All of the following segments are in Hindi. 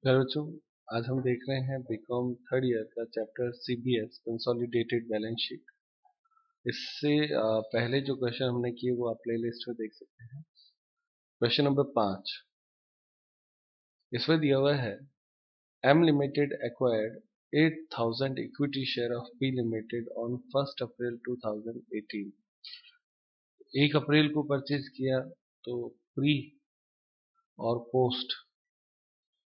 हेलो बच्चों, आज हम देख रहे हैं बीकॉम थर्ड ईयर का chapter CBS consolidated balance sheet. इससे पहले जो क्वेश्चन हमने किए वो आप प्लेलिस्ट में देख सकते हैं। क्वेश्चन नंबर 5 इसमें दिया हुआ है M limited acquired 8000 equity share of P limited on 1 April 2018। 1 April को परचेज किया, तो प्री और पोस्ट,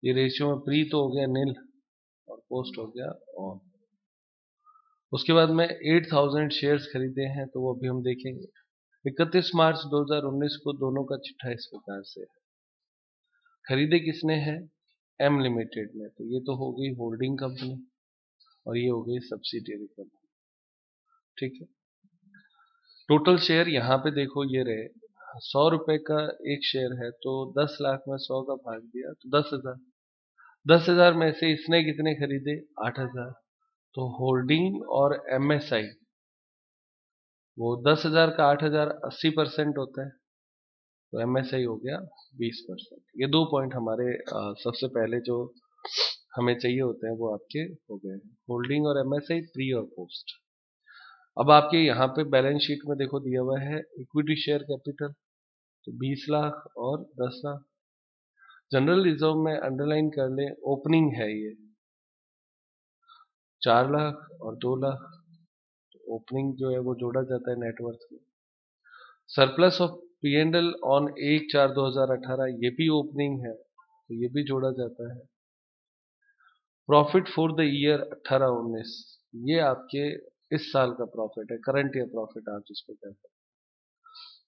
ये रेशियो में प्री तो हो गया नील और पोस्ट हो गया ऑन। उसके बाद में 8000 शेयर्स खरीदे हैं, तो वो अभी हम देखेंगे। 31 मार्च 2019 को दोनों का चिट्ठा इस प्रकार से है। खरीदे किसने है? एम लिमिटेड ने, तो ये तो हो गई होल्डिंग कंपनी और ये हो गई सब्सिडियरी कंपनी। ठीक है, टोटल शेयर यहाँ पे देखो ये रहे 100 रुपए का एक शेयर है, तो 10 लाख में 100 का भाग दिया तो 10,000। 10,000 में से इसने कितने खरीदे? 8,000। तो होल्डिंग और एमएसआई, वो 10,000 का 8,000 80% होता है, तो एमएसआई हो गया 20%। ये 2 पॉइंट हमारे सबसे पहले जो हमें चाहिए होते हैं वो आपके हो गए हैं, होल्डिंग और एमएसआई, प्री और पोस्ट। अब आपके यहाँ पे बैलेंस शीट में देखो दिया हुआ है इक्विटी शेयर कैपिटल, तो 20 लाख और 10 लाख। जनरल रिजर्व में अंडरलाइन कर ले, ओपनिंग है ये 4 लाख और 2 लाख, तो ओपनिंग जो है वो जोड़ा जाता है नेटवर्थ में। Surplus of P and L on 1/4/2018, ये भी ओपनिंग है, तो ये भी जोड़ा जाता है। प्रॉफिट फॉर द ईयर 18-19, ये आपके इस साल का प्रॉफिट है, करंट ईयर प्रॉफिट आप जिसको कहते हैं,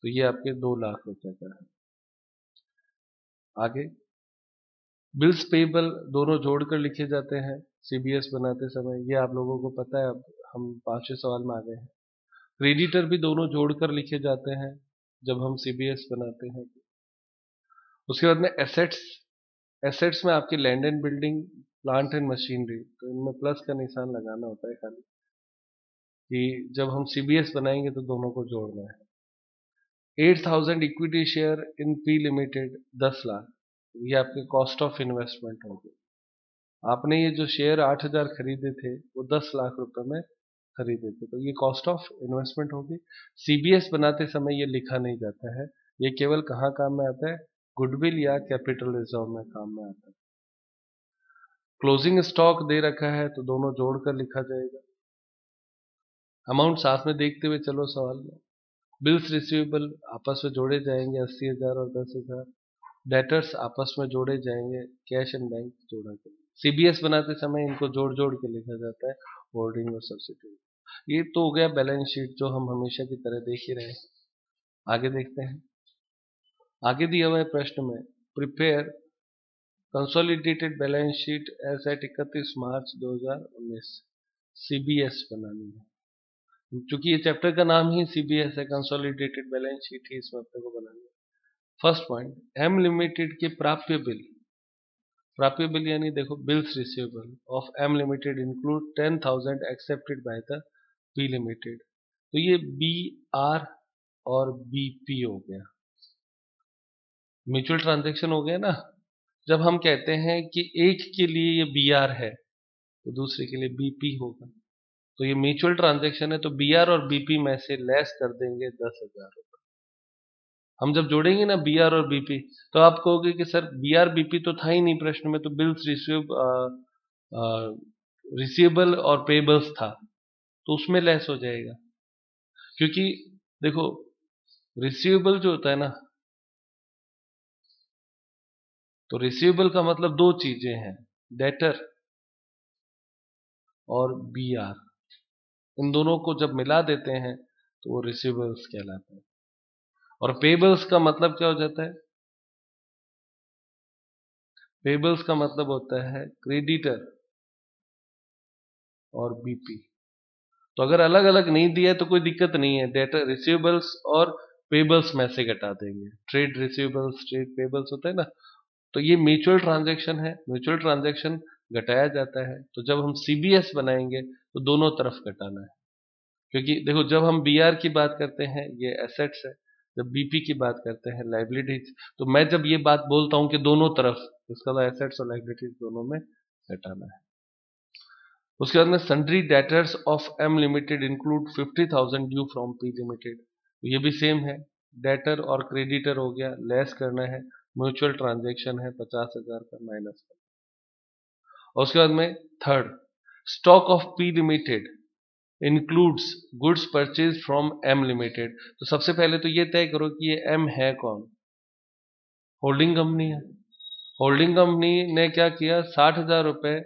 तो ये आपके 2 लाख रुपए का है। आगे बिल्स पेबल दोनों जोड़कर लिखे जाते हैं सीबीएस बनाते समय, ये आप लोगों को पता है। अब हम 5वें सवाल में आ गए हैं। क्रेडिटर भी दोनों जोड़कर लिखे जाते हैं जब हम सीबीएस बनाते हैं। उसके बाद में एसेट्स, एसेट्स में आपकी land and building, plant and machinery, तो इनमें प्लस का निशान लगाना होता है खाली, कि जब हम सीबीएस बनाएंगे तो दोनों को जोड़ना है। 8,000 equity share in P limited 10 lakh, ये आपके कॉस्ट ऑफ इन्वेस्टमेंट होगी। आपने ये जो शेयर 8,000 खरीदे थे वो 10 लाख रुपए में खरीदे थे, तो ये कॉस्ट ऑफ इन्वेस्टमेंट होगी। सीबीएस बनाते समय ये लिखा नहीं जाता है, ये केवल कहाँ काम में आता है? गुडविल या कैपिटल रिजर्व में काम में आता है। क्लोजिंग स्टॉक दे रखा है, तो दोनों जोड़कर लिखा जाएगा। अमाउंट साथ में देखते हुए चलो सवाल में। बिल्स रिसीवेबल आपस में जोड़े जाएंगे 80,000 और 10,000। डेटर्स आपस में जोड़े जाएंगे, कैश एंड बैंक जोड़ा जाएगा। सीबीएस बनाते समय इनको जोड़ जोड़ के लिखा जाता है, होल्डिंग और सब्सिडी। ये तो हो गया बैलेंस शीट जो हम हमेशा की तरह देख ही रहे हैं। आगे देखते हैं। आगे दिया हुआ है प्रश्न में, prepare consolidated balance sheet as at 31 March 2019। CBS बनानी है, क्योंकि ये चैप्टर का नाम ही सीबीएस है, कंसोलिडेटेड बैलेंस शीट ही इसमें अपने को बनानी है। फर्स्ट पॉइंट, एम लिमिटेड के प्राप्य बिल। प्राप्य बिल यानी देखो bills receivable of M limited include 10,000 accepted by the P limited, तो ये बी आर और बीपी हो गया, म्यूचुअल ट्रांजेक्शन हो गया ना। जब हम कहते हैं कि एक के लिए ये बी आर है तो दूसरे के लिए बीपी होगा, तो ये म्यूचुअल ट्रांजेक्शन है, तो बी आर और बीपी में से लेस कर देंगे 10,000। हम जब जोड़ेंगे ना बी आर और बीपी, तो आप कहोगे कि सर बी आर बीपी तो था ही नहीं प्रश्न में, तो बिल्स रिसीवेबल और पेबल्स था, तो उसमें लेस हो जाएगा। क्योंकि देखो रिसीवेबल जो होता है ना, तो रिसीवेबल का मतलब दो चीजें हैं, डेटर और बी आर। इन दोनों को जब मिला देते हैं तो वो रिसीवेबल्स कहलाते हैं। और पेबल्स का मतलब क्या हो जाता है? पेबल्स का मतलब होता है क्रेडिटर और बीपी। तो अगर अलग अलग नहीं दिया है तो कोई दिक्कत नहीं है, डेटर रिसीवेबल्स और पेबल्स में से घटा देंगे। ट्रेड रिसीवेबल्स ट्रेड पेबल्स होता है ना, तो ये म्यूचुअल ट्रांजैक्शन है, म्यूचुअल ट्रांजैक्शन घटाया जाता है। तो जब हम सीबीएस बनाएंगे तो दोनों तरफ घटाना है, क्योंकि देखो जब हम बीआर की बात करते हैं ये एसेट्स है, जब बीपी की बात करते हैं लाइबिलिटीज, तो मैं जब ये बात बोलता हूं कि दोनों तरफ, इसका तो एसेट्स और लाइबिलिटीज दोनों में घटाना है। उसके बाद में sundry debtors of M limited include 50,000 due from P limited, ये भी सेम है, डेटर और क्रेडिटर हो गया, लेस करना है, म्यूचुअल ट्रांजेक्शन है 50,000 का माइनस करना। और उसके बाद में third, stock of P limited includes goods purchase from M limited. तो सबसे पहले तो ये तय करो कि ये एम है कौन, होल्डिंग कंपनी है। होल्डिंग कंपनी ने क्या किया, 60,000 रुपए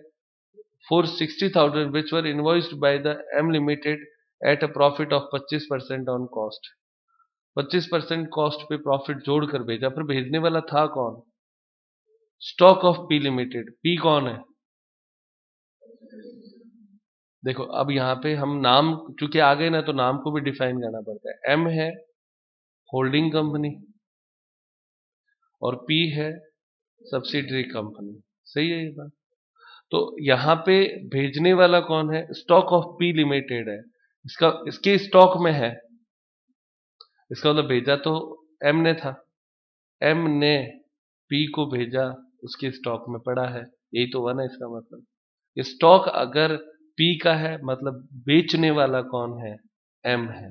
for 60,000 which were invoiced by the M Limited at a profit of 25% on cost। 25% cost पे प्रॉफिट जोड़कर भेजा, पर भेजने वाला था कौन, stock of P limited. P कौन है, देखो अब यहाँ पे हम नाम चूंकि आ गए ना, तो नाम को भी डिफाइन करना पड़ता है। एम है होल्डिंग कंपनी और पी है सब्सिडरी कंपनी, सही है ये बात। तो यहाँ पे भेजने वाला कौन है, स्टॉक ऑफ पी लिमिटेड है, इसका इसके स्टॉक में है, इसका मतलब भेजा तो एम ने था, एम ने पी को भेजा, उसके स्टॉक में पड़ा है, यही तो हुआ ना इसका मतलब। स्टॉक अगर पी का है मतलब बेचने वाला कौन है, एम है।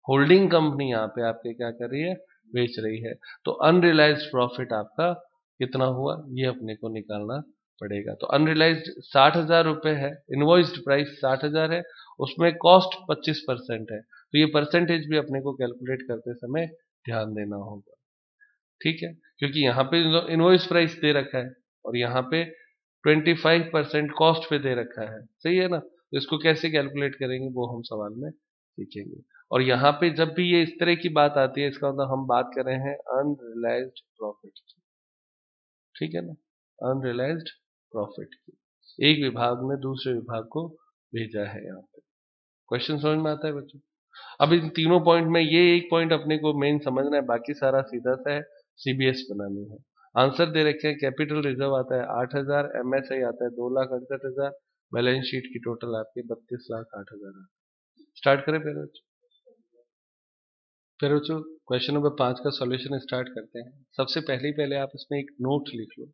होल्डिंग कंपनी यहाँ पे आपके क्या कर रही है, बेच रही है। तो अनरियलाइज्ड प्रॉफिट आपका कितना हुआ, ये अपने को निकालना पड़ेगा। तो अनरियलाइज्ड 60,000 रुपए है, इनवॉइस्ड प्राइस 60,000 है, उसमें कॉस्ट 25% है, तो ये परसेंटेज भी अपने को कैलकुलेट करते समय ध्यान देना होगा, ठीक है। क्योंकि यहाँ पे इनवॉइस प्राइस दे रखा है और यहाँ पे 25% कॉस्ट पे दे रखा है, सही है ना। तो इसको कैसे कैलकुलेट करेंगे वो हम सवाल में सीखेंगे। और यहाँ पे जब भी ये इस तरह की बात आती है, इसका मतलब हम बात कर रहे हैं अनरियलाइज्ड प्रॉफिट की, ठीक है ना, अनरियलाइज्ड प्रॉफिट की, एक विभाग में दूसरे विभाग को भेजा है। यहाँ पे क्वेश्चन समझ में आता है बच्चों। अब इन तीनों पॉइंट में ये एक पॉइंट अपने को मेन समझना है, बाकी सारा सीधा सा है, सीबीएस बनानी है। आंसर दे रखे हैं, कैपिटल रिजर्व आता है 8,000, एमएसआई आता है 2,68,000, बैलेंस शीट की टोटल आपके 32,08,000। स्टार्ट करें फिर बच्चों क्वेश्चन नंबर 5 का सॉल्यूशन स्टार्ट करते हैं। सबसे पहले आप इसमें एक नोट लिख लो,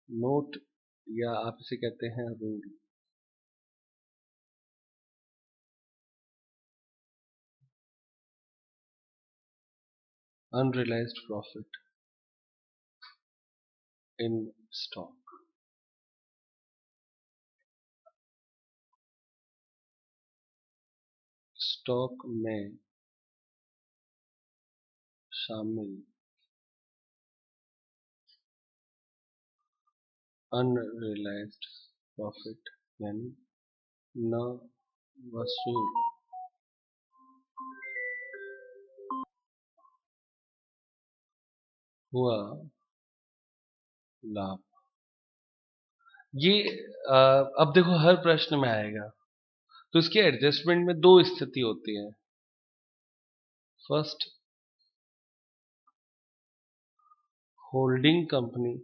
नोट या आप इसे कहते हैं rule. Unrealised profit in stock, stock में शामिल अनरियलाइज्ड प्रॉफिट यानी न वसूल हुआ लाभ। ये अब देखो हर प्रश्न में आएगा, तो इसके एडजस्टमेंट में दो स्थिति होती है। फर्स्ट, होल्डिंग कंपनी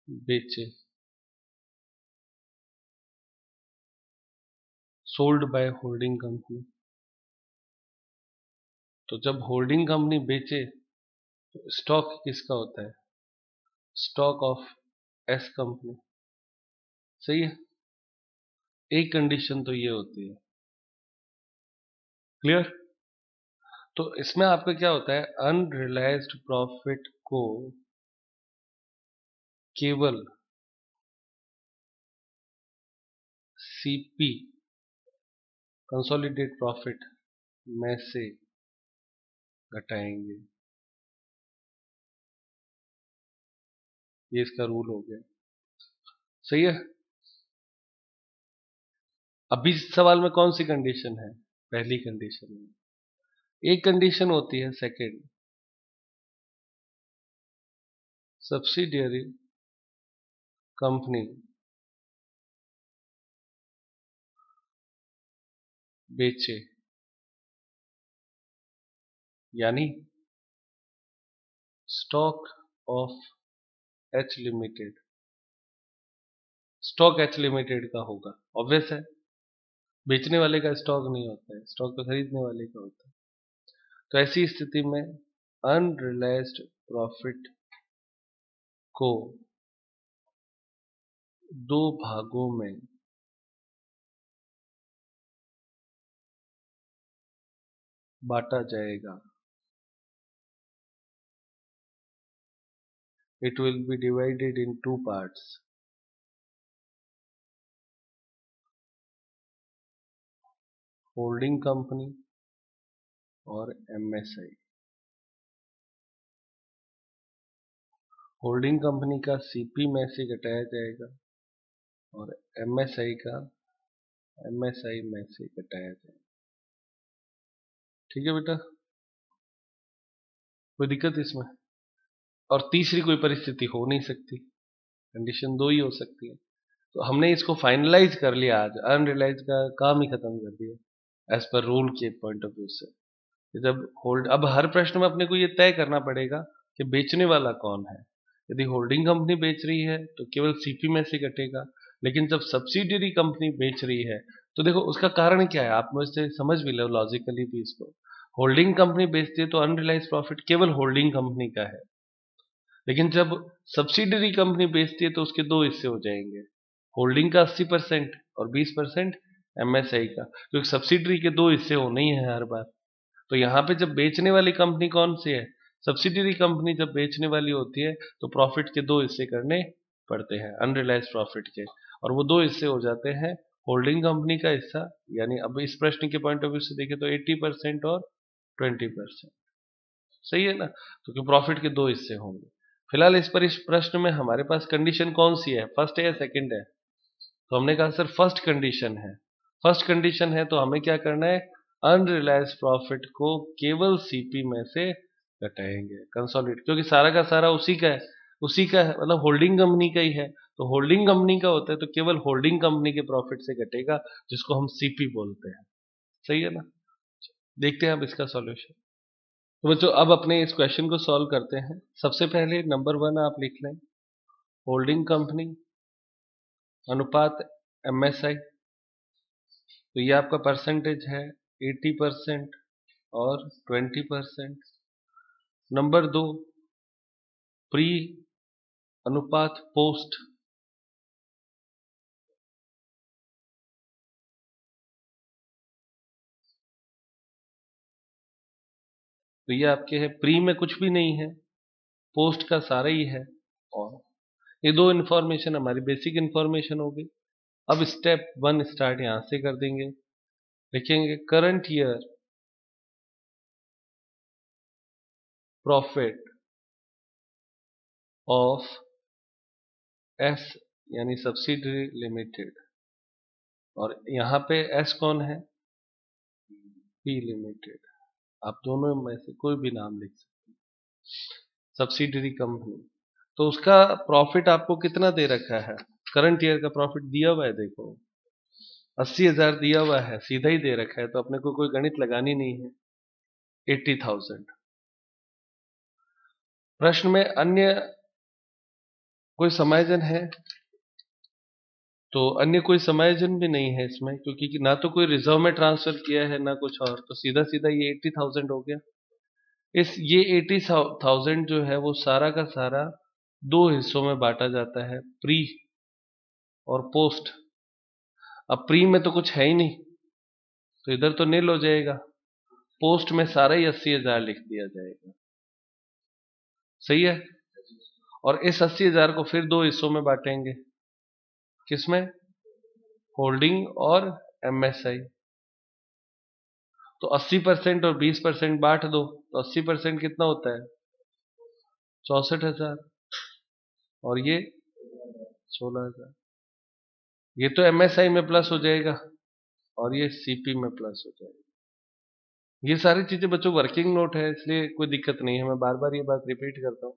बेचे, सोल्ड बाय होल्डिंग कंपनी। तो जब होल्डिंग कंपनी बेचे तो स्टॉक किसका होता है, स्टॉक ऑफ एस कंपनी, सही है। एक कंडीशन तो ये होती है, क्लियर। तो इसमें आपका क्या होता है, अनरियलाइज्ड प्रॉफिट को केवल सीपी कंसोलिडेट प्रॉफिट में से घटाएंगे, ये इसका रूल हो गया, सही है। अभी इस सवाल में कौन सी कंडीशन है, पहली कंडीशन है। एक कंडीशन होती है सेकंड, सब्सिडियरी कंपनी बेचे, यानी stock of H limited stock H limited का होगा, ऑब्वियस है, बेचने वाले का स्टॉक नहीं होता है, स्टॉक तो खरीदने वाले का होता है। तो ऐसी स्थिति में अनरियलाइज्ड प्रॉफिट को दो भागों में बांटा जाएगा। It will be divided in two parts. Holding company और एमएसआई। होल्डिंग कंपनी का सीपी में से घटाया जाएगा और एमएसआई का एमएसआई में से घटाया जाएगा। ठीक है बेटा, कोई दिक्कत इसमें? और तीसरी कोई परिस्थिति हो नहीं सकती, कंडीशन दो ही हो सकती है। तो हमने इसको फाइनलाइज कर लिया, आज अनरियलाइज का काम ही खत्म कर दिया एज पर रूल के पॉइंट ऑफ व्यू से। जब होल्ड, अब हर प्रश्न में अपने को ये तय करना पड़ेगा कि बेचने वाला कौन है। यदि होल्डिंग कंपनी बेच रही है तो केवल सीपी में से कटेगा, लेकिन जब सब्सिडियरी कंपनी बेच रही है तो देखो उसका कारण क्या है, आप मुझसे समझ भी लो लॉजिकली भी इसको। होल्डिंग कंपनी बेचती है तो अनरियलाइज प्रॉफिट केवल होल्डिंग कंपनी का है, लेकिन जब सब्सिडियरी कंपनी बेचती है तो उसके दो हिस्से हो जाएंगे, होल्डिंग का 80% और 20% एमएसआई का, क्योंकि सब्सिडरी के दो हिस्से होने ही है हर बार। तो यहाँ पे जब बेचने वाली कंपनी कौन सी है, सब्सिडरी कंपनी जब बेचने वाली होती है तो प्रॉफिट के दो हिस्से करने पड़ते हैं अनरियलाइज प्रॉफिट के, और वो दो हिस्से हो जाते हैं होल्डिंग कंपनी का हिस्सा, यानी अब इस प्रश्न के पॉइंट ऑफ व्यू से देखें तो 80% और 20%। सही है ना, तो कि प्रॉफिट के दो हिस्से होंगे। फिलहाल इस प्रश्न में हमारे पास कंडीशन कौन सी है, फर्स्ट है या सेकंड है? तो हमने कहा सर फर्स्ट कंडीशन है। फर्स्ट कंडीशन है तो हमें क्या करना है, अनरियलाइज प्रॉफिट को केवल सीपी में से घटाएंगे, कंसोलिडेट, क्योंकि सारा का सारा उसी का है, उसी का है, मतलब होल्डिंग कंपनी का ही है। तो होल्डिंग कंपनी का होता है तो केवल होल्डिंग कंपनी के प्रॉफिट से घटेगा, जिसको हम सीपी बोलते हैं। सही है ना, देखते हैं अब इसका सॉल्यूशन। तो बच्चों अब अपने इस क्वेश्चन को सॉल्व करते हैं। सबसे पहले नंबर 1 आप लिख लें, होल्डिंग कंपनी अनुपात एमएसआई। तो ये आपका परसेंटेज है 80% और 20%। नंबर 2 प्री अनुपात पोस्ट, तो ये आपके है प्री में कुछ भी नहीं है, पोस्ट का सारा ही है। और ये दो इंफॉर्मेशन हमारी बेसिक इंफॉर्मेशन हो गई। अब स्टेप 1 स्टार्ट यहां से कर देंगे, लिखेंगे current year profit of S यानी सब्सिडरी लिमिटेड, और यहाँ पे एस कौन है, पी लिमिटेड। आप दोनों में से कोई भी नाम लिख सकते हैं, सब्सिडरी कंपनी। तो उसका प्रॉफिट आपको कितना दे रखा है, करंट ईयर का प्रॉफिट दिया हुआ है, देखो 80,000 दिया हुआ है, सीधा ही दे रखा है, तो अपने को कोई गणित लगानी नहीं है, 80,000। प्रश्न में अन्य कोई समायोजन है, तो अन्य कोई समायोजन भी नहीं है इसमें, क्योंकि ना तो कोई रिजर्व में ट्रांसफर किया है ना कुछ और, तो सीधा सीधा ये 80,000 हो गया। इस ये 80,000 जो है वो सारा का सारा दो हिस्सों में बांटा जाता है, प्री और पोस्ट। अब प्री में तो कुछ है ही नहीं, तो इधर तो नील हो जाएगा, पोस्ट में सारा ही 80,000 लिख दिया जाएगा। सही है, और इस 80,000 को फिर दो हिस्सों में बांटेंगे, किसमें, होल्डिंग और एमएसआई। तो 80% और 20% बांट दो, तो 80% कितना होता है, 64,000, और ये 16,000। ये तो एमएसआई में प्लस हो जाएगा और ये सीपी में प्लस हो जाएगा। ये सारी चीजें बच्चों वर्किंग नोट है, इसलिए कोई दिक्कत नहीं है, मैं बार बार ये बात रिपीट करता हूँ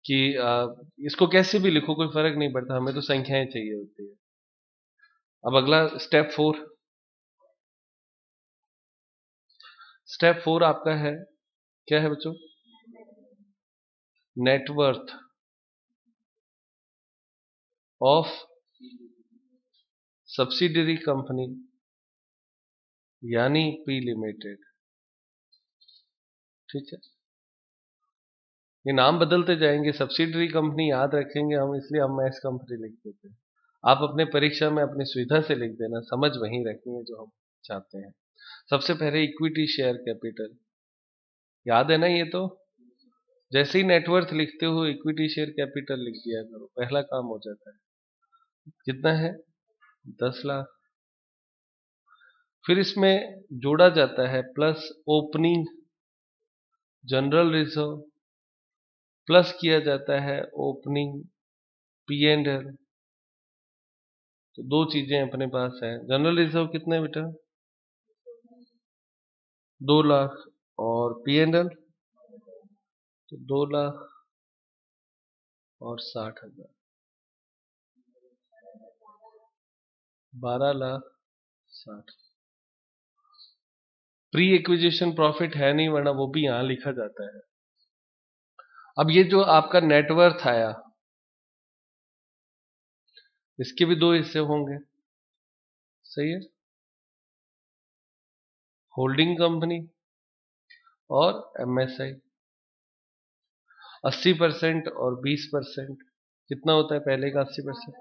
कि इसको कैसे भी लिखो कोई फर्क नहीं पड़ता, हमें तो संख्याएं चाहिए होती है। अब अगला स्टेप 4, स्टेप 4 आपका है, क्या है बच्चों, नेटवर्थ ऑफ सब्सिडरी कंपनी यानी पी लिमिटेड। ठीक है, ये नाम बदलते जाएंगे, सब्सिडरी कंपनी याद रखेंगे हम, इसलिए हम एस कंपनी लिख देते हैं। आप अपने परीक्षा में अपनी सुविधा से लिख देना, समझ वहीं रखनी है जो हम चाहते हैं। सबसे पहले इक्विटी शेयर कैपिटल, याद है ना ये तो, जैसे ही नेटवर्थ लिखते हो इक्विटी शेयर कैपिटल लिख दिया करो, पहला काम हो जाता है। कितना है? 10 लाख। फिर इसमें जोड़ा जाता है plus opening general reserve, plus किया जाता है ओपनिंग पी एंड एल। तो दो चीजें अपने पास है। जनरल रिजर्व कितने बेटा? 2 लाख। और पी एंड एल तो 2,60,000, 12,60,000। प्री एक्विजिशन प्रॉफिट है नहीं, वरना वो भी यहां लिखा जाता है। अब ये जो आपका नेटवर्थ आया, इसके भी दो हिस्से होंगे, सही है, होल्डिंग कंपनी और एमएसआई। 80% और 20%, कितना होता है पहले का 80%?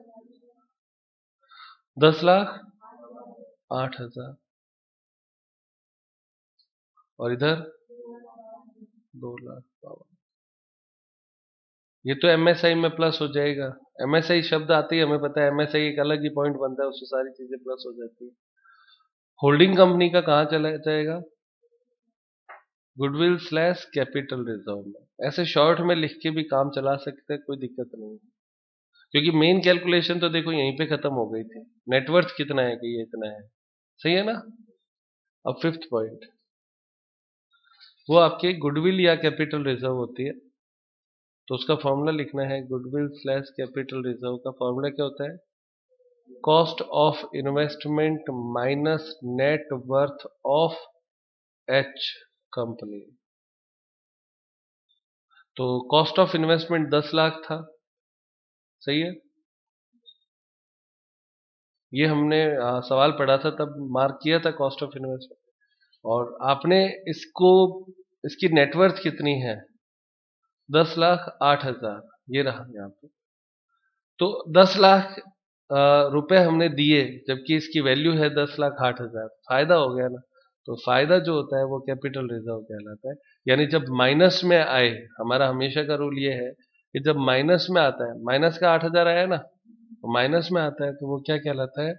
10,08,000। और इधर 2,52,000। ये तो एमएसआई में प्लस हो जाएगा। एमएसआई शब्द आते ही हमें पता है एमएसआई एक अलग ही पॉइंट बनता है, उससे सारी चीजें प्लस हो जाती है। होल्डिंग कंपनी का कहाँ चला जाएगा? गुडविल स्लैश कैपिटल रिजर्व में। ऐसे शॉर्ट में लिख के भी काम चला सकते हैं, कोई दिक्कत नहीं है, क्योंकि मेन कैलकुलेशन तो देखो यहीं पे खत्म हो गई थी। नेटवर्थ कितना है कि ये इतना है, सही है ना। अब फिफ्थ पॉइंट, वो आपके गुडविल या कैपिटल रिजर्व होती है, तो उसका फॉर्मूला लिखना है। गुडविल स्लैश कैपिटल रिजर्व का फॉर्मूला क्या होता है? Cost of investment minus net worth of H company. तो कॉस्ट ऑफ इन्वेस्टमेंट 10 लाख था, सही है। ये हमने सवाल पढ़ा था तब मार्क किया था कॉस्ट ऑफ इन्वेस्टमेंट। और आपने इसको, इसकी नेटवर्थ कितनी है? 10,08,000, ये रहा यहाँ पे। तो 10 लाख रुपए हमने दिए, जबकि इसकी वैल्यू है 10,08,000। फायदा हो गया ना। तो फायदा जो होता है वो कैपिटल रिजर्व कहलाता है। यानी जब माइनस में आए, हमारा हमेशा का रूल ये है कि जब माइनस में आता है, माइनस का 8,000 आया ना, तो माइनस में आता है तो वो क्या कहलाता है?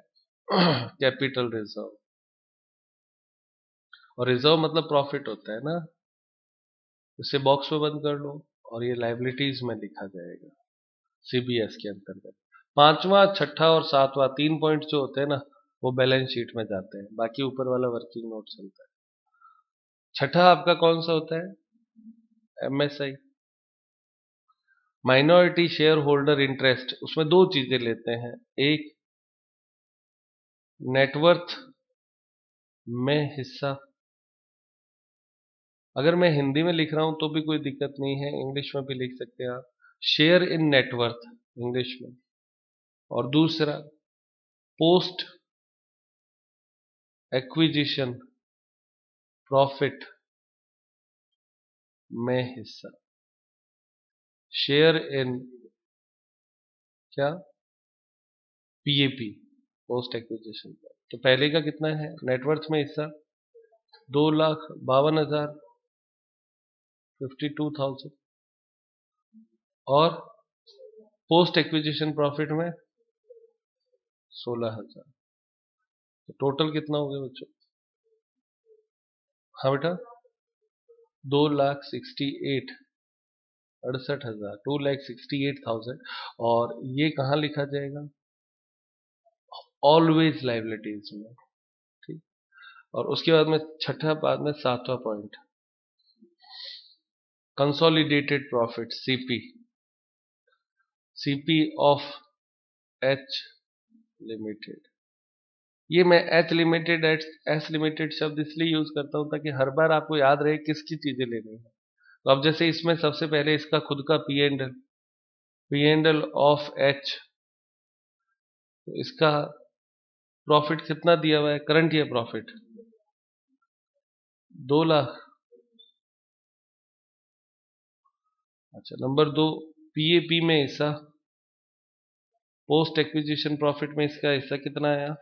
Capital reserve. और रिजर्व मतलब प्रॉफिट होता है ना। इसे बॉक्स में बंद कर लो और ये लाइबिलिटीज में लिखा जाएगा सीबीएस के अंतर्गत। पांचवा, छठा और सातवां 3 पॉइंट जो होते हैं ना, वो बैलेंस शीट में जाते हैं, बाकी ऊपर वाला वर्किंग नोट चलता है। छठा आपका कौन सा होता है? MSI, minority share holder interest. उसमें दो चीजें लेते हैं, एक नेटवर्थ में हिस्सा। अगर मैं हिंदी में लिख रहा हूं तो भी कोई दिक्कत नहीं है, इंग्लिश में भी लिख सकते हैं आप, शेयर इन नेटवर्थ इंग्लिश में। और दूसरा पोस्ट एक्विजिशन प्रॉफिट में हिस्सा, शेयर इन क्या? PAP, post acquisition. तो पहले का कितना है नेटवर्थ में हिस्सा? 2,52,000, 52,000। और पोस्ट एक्विजिशन प्रॉफिट में 16,000। तो टोटल कितना हो गया बच्चों? हाँ बेटा, 2,68,68,000, 2,68,000। और ये कहाँ लिखा जाएगा? ऑलवेज लाइबिलिटीज में। ठीक। और उसके बाद में छठा, बाद में सातवां point, consolidated profit CP, CP of H limited. ये मैं एच लिमिटेड, एस लिमिटेड शब्द इसलिए यूज करता हूं ताकि हर बार आपको याद रहे किसकी चीजें लेनी है। तो अब जैसे इसमें सबसे पहले इसका खुद का P and L, P and L of H, तो इसका प्रॉफिट कितना दिया हुआ है, करंट ईयर प्रॉफिट 2 लाख। अच्छा, नंबर 2, पीएपी में हिस्सा, पोस्ट एक्विजिशन प्रॉफिट में इसका हिस्सा कितना आया,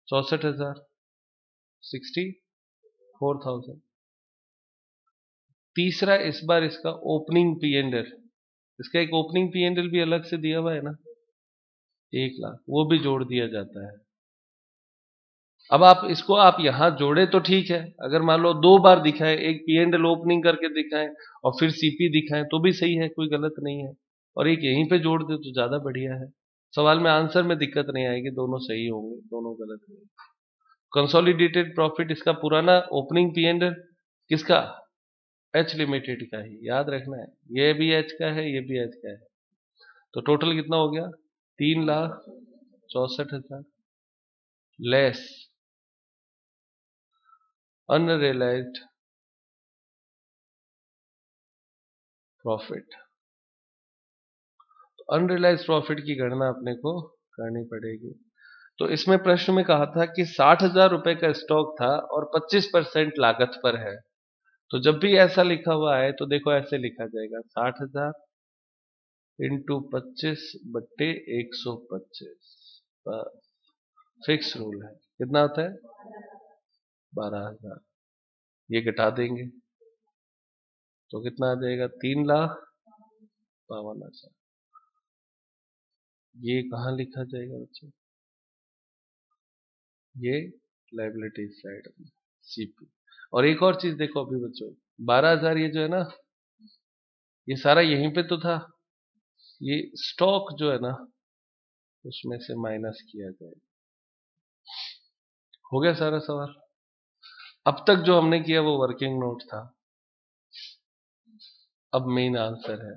64,000, 64,000। तीसरा, इस बार इसका ओपनिंग पी एंड एल, इसका एक ओपनिंग पी एंड एल भी अलग से दिया हुआ है ना, 1 लाख, वो भी जोड़ दिया जाता है। अब आप इसको आप यहां जोड़े तो ठीक है, अगर मान लो 2 बार दिखाए, एक पी एंड एल ओपनिंग करके दिखाएं और फिर सीपी दिखाएं तो भी सही है, कोई गलत नहीं है, और एक यहीं पे जोड़ दे तो ज्यादा बढ़िया है। सवाल में आंसर में दिक्कत नहीं आएगी, दोनों सही होंगे, दोनों गलत नहीं। कंसोलिडेटेड प्रॉफिट, इसका पुराना ओपनिंग पी एंड एल किसका, एच लिमिटेड का ही, याद रखना है, ये भी एच का है, ये भी एच का है। तो टोटल कितना हो गया, 3,64,000 less unrealised profit. Unrealised profit की गणना अपने को करनी पड़ेगी। तो इसमें प्रश्न में कहा था कि 60,000 रुपए का स्टॉक था और 25% लागत पर है। तो जब भी ऐसा लिखा हुआ है तो देखो ऐसे लिखा जाएगा, 60,000 इंटू 25/125, फिक्स रूल है, कितना होता है, 12,000। ये घटा देंगे तो कितना आ जाएगा, 3,52,000। ये कहाँ लिखा जाएगा बच्चों, ये लाइबिलिटी साइड में, सीपी। और एक और चीज देखो अभी बच्चों, 12,000 ये जो है ना, ये सारा यहीं पे तो था, ये स्टॉक जो है ना उसमें से माइनस किया जाएगा। हो गया सारा सवाल। अब तक जो हमने किया वो वर्किंग नोट था, अब मेन आंसर है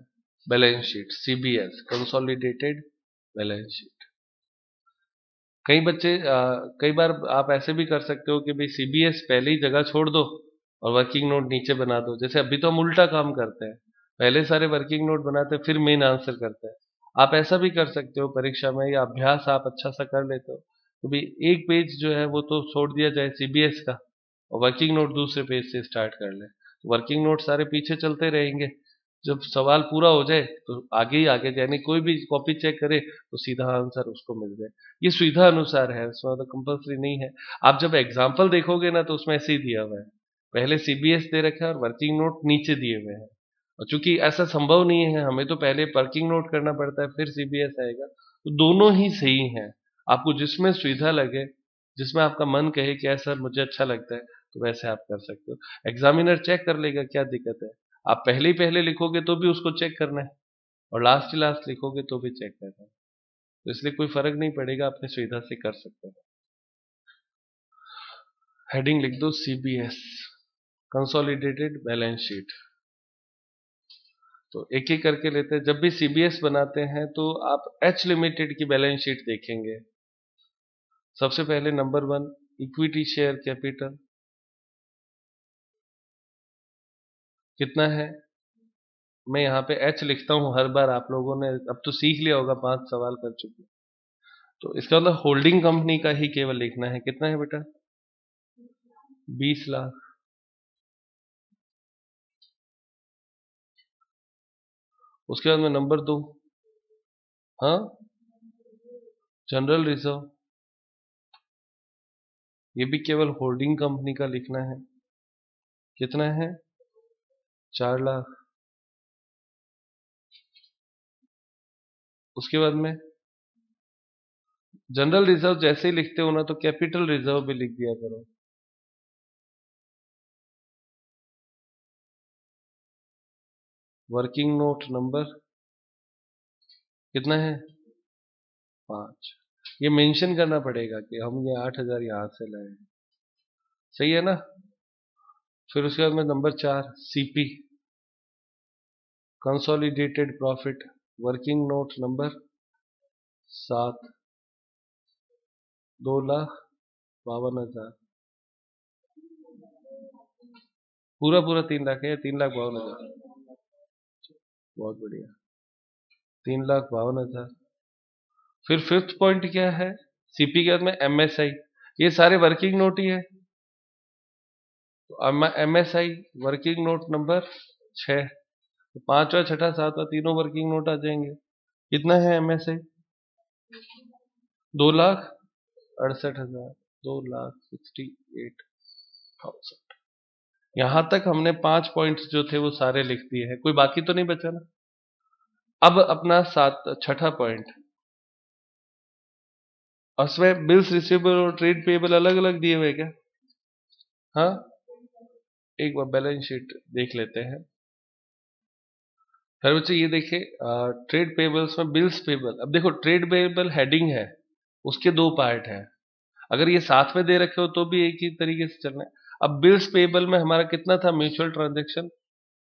balance sheet, CBS, consolidated balance sheet. कई बच्चे कई बार आप ऐसे भी कर सकते हो कि भाई सीबीएस पहले ही जगह छोड़ दो और वर्किंग नोट नीचे बना दो। जैसे अभी तो हम उल्टा काम करते हैं, पहले सारे वर्किंग नोट बनाते हैं फिर मेन आंसर करते हैं। आप ऐसा भी कर सकते हो परीक्षा में, या अभ्यास आप अच्छा सा कर लेते हो तो भी एक पेज जो है वो तो छोड़ दिया जाए सीबीएस का, और वर्किंग नोट दूसरे पेज से स्टार्ट कर ले, तो वर्किंग नोट सारे पीछे चलते रहेंगे। जब सवाल पूरा हो जाए तो आगे ही आगे, यानी कोई भी कॉपी चेक करे तो सीधा आंसर उसको मिल जाए। ये सुविधा अनुसार है, इसमें तो कंपल्सरी नहीं है। आप जब एग्जाम्पल देखोगे ना तो उसमें ऐसे ही दिया हुआ है, पहले सीबीएस दे रखा है और वर्किंग नोट नीचे दिए हुए हैं। और चूंकि ऐसा संभव नहीं है, हमें तो पहले वर्किंग नोट करना पड़ता है फिर सीबीएस आएगा, तो दोनों ही सही हैं। आपको जिसमें सुविधा लगे, जिसमें आपका मन कहे कि ऐसा मुझे अच्छा लगता है, तो वैसे आप कर सकते हो। एग्जामिनर चेक कर लेगा, क्या दिक्कत है। आप पहले ही पहले लिखोगे तो भी उसको चेक करना है, और लास्ट ही लास्ट लिखोगे तो भी चेक करना है, तो इसलिए कोई फर्क नहीं पड़ेगा, अपनी सुविधा से कर सकते हो। हेडिंग लिख दो सीबीएस, कंसोलिडेटेड बैलेंस शीट। तो एक एक करके लेते हैं। जब भी सीबीएस बनाते हैं तो आप एच लिमिटेड की बैलेंस शीट देखेंगे। सबसे पहले नंबर 1, इक्विटी शेयर कैपिटल कितना है, मैं यहाँ पे एच लिखता हूँ हर बार, आप लोगों ने अब तो सीख लिया होगा, 5 सवाल कर चुके। तो इसका मतलब होल्डिंग कंपनी का ही केवल लिखना है, कितना है बेटा, 20 लाख। उसके बाद में नंबर 2, हाँ, जनरल रिजर्व, ये भी केवल होल्डिंग कंपनी का लिखना है, कितना है, 4 लाख। उसके बाद में जनरल रिजर्व जैसे ही लिखते हो ना तो कैपिटल रिजर्व भी लिख दिया करो। वर्किंग नोट नंबर कितना है, 5। ये मेंशन करना पड़ेगा कि हम ये 8,000 यहां से लाए हैं, सही है ना। फिर उसके बाद में number 4, CP, consolidated profit, working note number 7, 2,52,000, पूरा पूरा 3 लाख है, 3,52,000, बहुत बढ़िया, 3,52,000। फिर फिफ्थ पॉइंट क्या है, सीपी के बाद में एमएसआई, ये सारे वर्किंग नोट ही है। तो एमएसआई वर्किंग नोट नंबर 6, तो 5वां 6ठा 7वां तीनों वर्किंग नोट आ जाएंगे। कितना है एमएसआई? 2,68,000, 2,68,000। यहां तक हमने 5 पॉइंट्स जो थे वो सारे लिख दिए हैं, कोई बाकी तो नहीं बचा ना। अब अपना 6ठा पॉइंट, और उसमें बिल्स रिसीवेबल और ट्रेड पेएबल अलग अलग दिए हुए क्या? हाँ, एक बार बैलेंस शीट देख लेते हैं। फिर बच्चे ये देखिए, ट्रेड पेएबल्स में बिल्स पेएबल, अब देखो ट्रेड पेएबल हेडिंग है, उसके दो पार्ट है। अगर ये साथ में दे रखे हो तो भी एक ही तरीके से चलना है। अब बिल्स पेएबल में हमारा कितना था म्यूचुअल ट्रांजेक्शन?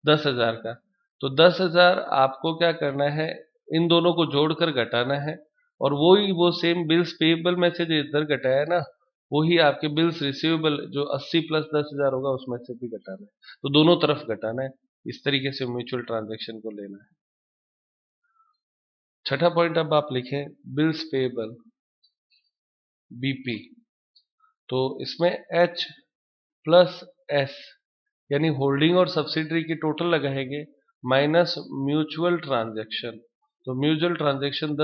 10,000 का। तो 10,000 आपको क्या करना है, इन दोनों को जोड़कर घटाना है, और वो सेम बिल्स पेएबल में से जो इधर घटाया है ना, वही आपके बिल्स रिसीवेबल जो 80 प्लस 10,000 होगा उसमें से भी घटाना है। तो दोनों तरफ घटाना है, इस तरीके से म्यूचुअल ट्रांजेक्शन को लेना है। छठा पॉइंट अब आप लिखें बिल्स पेएबल बीपी, तो इसमें एच प्लस एस यानी होल्डिंग और सब्सिडरी की टोटल लगाएंगे माइनस म्यूचुअल ट्रांजैक्शन। तो म्यूचुअल ट्रांजैक्शन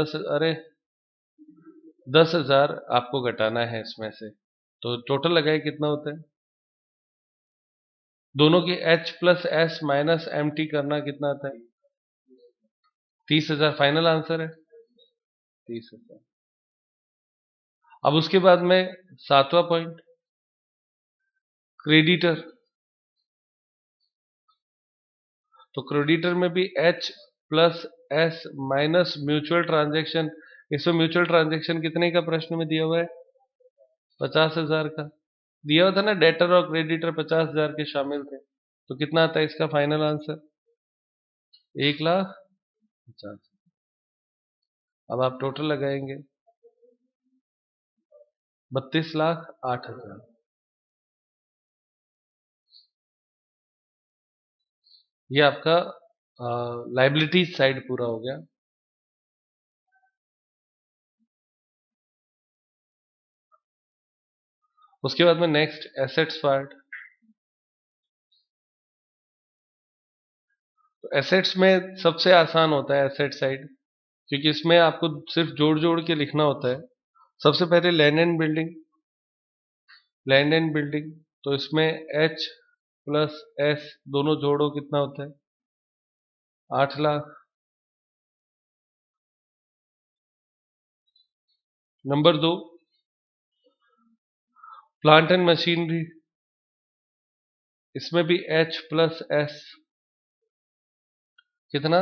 10,000 आपको घटाना है इसमें से, तो टोटल लगाए कितना होता है? दोनों की H plus S minus M T करना कितना आता है? 30,000 फाइनल आंसर है, 30,000। अब उसके बाद में 7वां पॉइंट क्रेडिटर, तो क्रेडिटर में भी H plus S minus mutual transaction. इसमें म्यूचुअल ट्रांजेक्शन कितने का प्रश्न में दिया हुआ है? 50,000 का दिया हुआ था ना, डेटर और क्रेडिटर 50,000 के शामिल थे। तो कितना आता है इसका फाइनल आंसर? 1,50,000। अब आप टोटल लगाएंगे 32,08,000। ये आपका लाइबिलिटीज साइड पूरा हो गया। उसके बाद में नेक्स्ट एसेट्स पार्ट। तो एसेट्स में सबसे आसान होता है एसेट साइड, क्योंकि इसमें आपको सिर्फ जोड़ जोड़ के लिखना होता है। सबसे पहले land and building, land and building, तो इसमें एच प्लस एस दोनों जोड़ो कितना होता है? 8,00,000। नंबर 2 प्लांट एंड मशीनरी, इसमें भी एच प्लस एस कितना?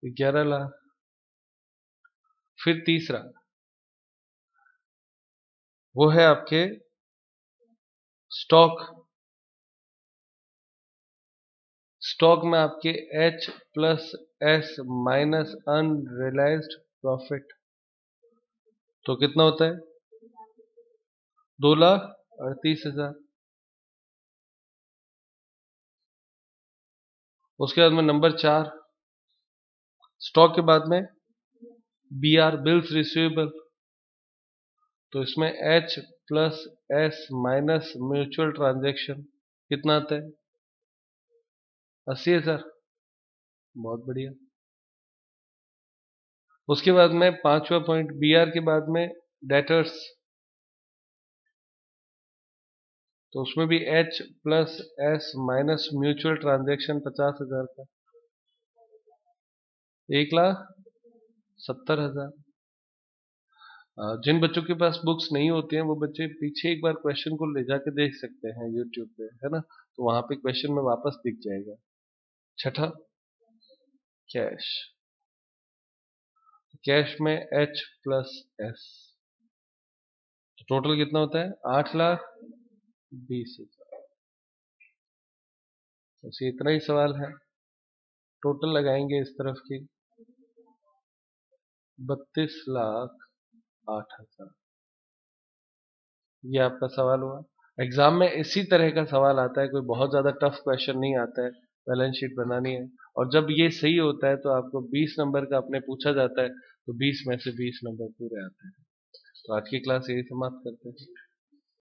11,00,000। फिर तीसरा वो है आपके स्टॉक, स्टॉक में आपके H plus S minus unrealised profit, तो कितना होता है? 2,38,000। उसके बाद में नंबर 4 स्टॉक के बाद में बी आर बिल्स रिसीवेबल, तो इसमें H plus S minus mutual transaction कितना आता है? 80,000। बहुत बढ़िया। उसके बाद में 5वां पॉइंट बी आर के बाद में डेटर्स, तो उसमें भी H plus S minus mutual transaction 50,000 का, 1,70,000। जिन बच्चों के पास बुक्स नहीं होती हैं वो बच्चे पीछे एक बार क्वेश्चन को ले जाके देख सकते हैं यूट्यूब पे, है ना, तो वहां पे क्वेश्चन में वापस दिख जाएगा। छठा कैश, कैश में एच प्लस एस, तो टोटल कितना होता है? 8,20,000। बस इतना ही सवाल है। टोटल लगाएंगे इस तरफ की 32,08,000। ये आपका सवाल हुआ। एग्जाम में इसी तरह का सवाल आता है, कोई बहुत ज्यादा टफ क्वेश्चन नहीं आता है। बैलेंस शीट बनानी है, और जब ये सही होता है तो आपको 20 नंबर का अपने पूछा जाता है, तो 20 में से 20 नंबर पूरे आते हैं। तो आज की क्लास यही समाप्त करते हैं।